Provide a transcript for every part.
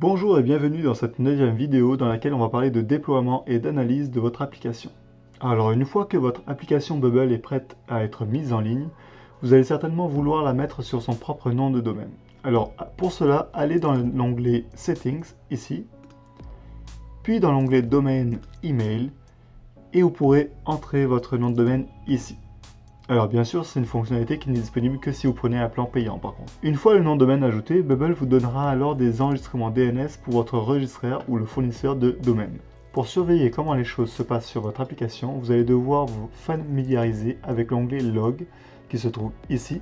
Bonjour et bienvenue dans cette 9e vidéo dans laquelle on va parler de déploiement et d'analyse de votre application. Alors une fois que votre application Bubble est prête à être mise en ligne, vous allez certainement vouloir la mettre sur son propre nom de domaine. Alors pour cela, allez dans l'onglet Settings ici, puis dans l'onglet Domaine Email et vous pourrez entrer votre nom de domaine ici. Alors bien sûr, c'est une fonctionnalité qui n'est disponible que si vous prenez un plan payant par contre. Une fois le nom de domaine ajouté, Bubble vous donnera alors des enregistrements DNS pour votre registraire ou le fournisseur de domaine. Pour surveiller comment les choses se passent sur votre application, vous allez devoir vous familiariser avec l'onglet Log qui se trouve ici.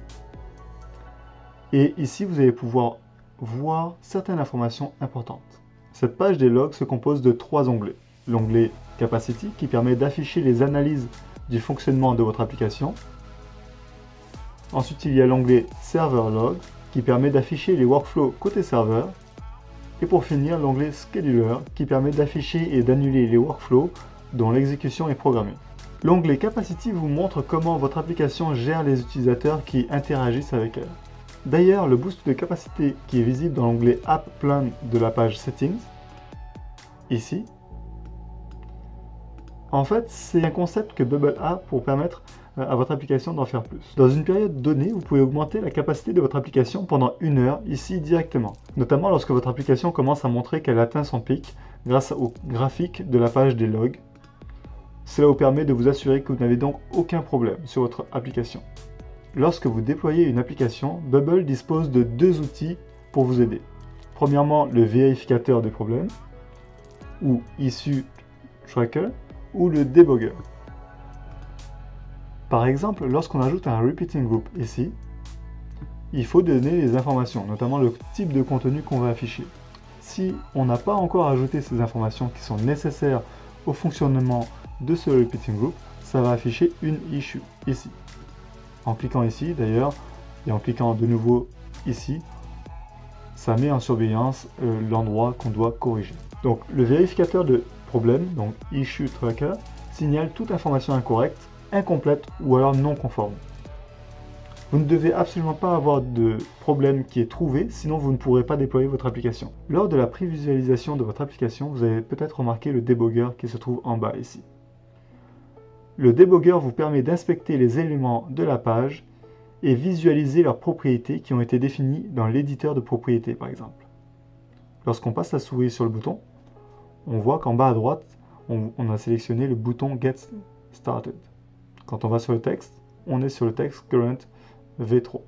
Et ici, vous allez pouvoir voir certaines informations importantes. Cette page des logs se compose de 3 onglets. L'onglet Capacity qui permet d'afficher les analyses du fonctionnement de votre application. Ensuite, il y a l'onglet Server Log qui permet d'afficher les workflows côté serveur. Et pour finir, l'onglet Scheduler qui permet d'afficher et d'annuler les workflows dont l'exécution est programmée. L'onglet Capacity vous montre comment votre application gère les utilisateurs qui interagissent avec elle. D'ailleurs, le boost de capacité qui est visible dans l'onglet App Plan de la page Settings, ici, en fait, c'est un concept que Bubble a pour permettre à votre application d'en faire plus. Dans une période donnée, vous pouvez augmenter la capacité de votre application pendant 1 heure, ici directement. Notamment lorsque votre application commence à montrer qu'elle atteint son pic grâce au graphique de la page des logs. Cela vous permet de vous assurer que vous n'avez donc aucun problème sur votre application. Lorsque vous déployez une application, Bubble dispose de 2 outils pour vous aider. Premièrement, le vérificateur des problèmes, ou Issue Tracker, ou le debugger. Par exemple, lorsqu'on ajoute un repeating group ici, il faut donner les informations, notamment le type de contenu qu'on va afficher. Si on n'a pas encore ajouté ces informations qui sont nécessaires au fonctionnement de ce repeating group, ça va afficher une issue ici. En cliquant ici d'ailleurs, et en cliquant de nouveau ici, ça met en surveillance l'endroit qu'on doit corriger. Donc le vérificateur de problème, donc Issue Tracker, signale toute information incorrecte, incomplète ou alors non conforme. Vous ne devez absolument pas avoir de problème qui est trouvé, sinon vous ne pourrez pas déployer votre application. Lors de la prévisualisation de votre application, vous avez peut-être remarqué le debugger qui se trouve en bas ici. Le debugger vous permet d'inspecter les éléments de la page et visualiser leurs propriétés qui ont été définies dans l'éditeur de propriétés par exemple. Lorsqu'on passe la souris sur le bouton, on voit qu'en bas à droite, on a sélectionné le bouton Get Started. Quand on va sur le texte, on est sur le texte Current V3.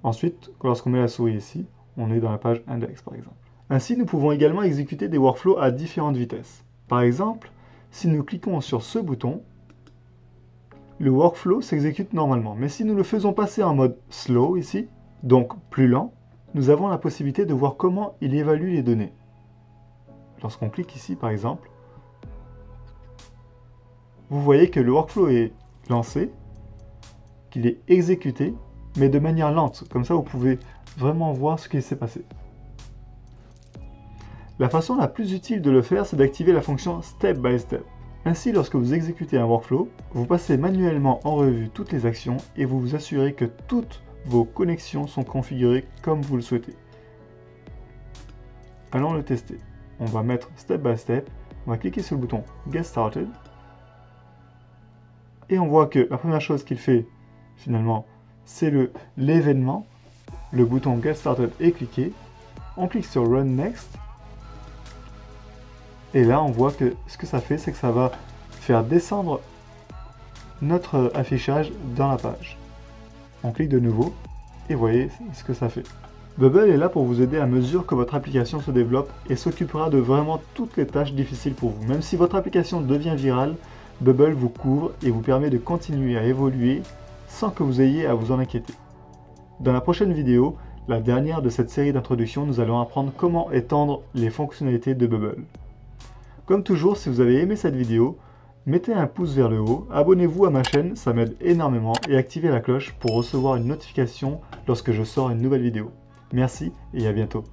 Ensuite, lorsqu'on met la souris ici, on est dans la page Index par exemple. Ainsi, nous pouvons également exécuter des workflows à différentes vitesses. Par exemple, si nous cliquons sur ce bouton, le workflow s'exécute normalement. Mais si nous le faisons passer en mode slow ici, donc plus lent, nous avons la possibilité de voir comment il évalue les données. Lorsqu'on clique ici par exemple, vous voyez que le workflow est lancé, qu'il est exécuté, mais de manière lente. Comme ça, vous pouvez vraiment voir ce qui s'est passé. La façon la plus utile de le faire, c'est d'activer la fonction Step by Step. Ainsi, lorsque vous exécutez un workflow, vous passez manuellement en revue toutes les actions et vous vous assurez que toutes vos connexions sont configurées comme vous le souhaitez. Allons le tester. On va mettre Step by Step, on va cliquer sur le bouton Get Started, et on voit que la première chose qu'il fait, finalement, c'est l'événement. Le bouton Get Started est cliqué, on clique sur Run Next, et là on voit que ce que ça fait, c'est que ça va faire descendre notre affichage dans la page. On clique de nouveau, et voyez ce que ça fait. Bubble est là pour vous aider à mesure que votre application se développe et s'occupera de vraiment toutes les tâches difficiles pour vous. Même si votre application devient virale, Bubble vous couvre et vous permet de continuer à évoluer sans que vous ayez à vous en inquiéter. Dans la prochaine vidéo, la dernière de cette série d'introductions, nous allons apprendre comment étendre les fonctionnalités de Bubble. Comme toujours, si vous avez aimé cette vidéo, mettez un pouce vers le haut, abonnez-vous à ma chaîne, ça m'aide énormément, et activez la cloche pour recevoir une notification lorsque je sors une nouvelle vidéo. Merci et à bientôt.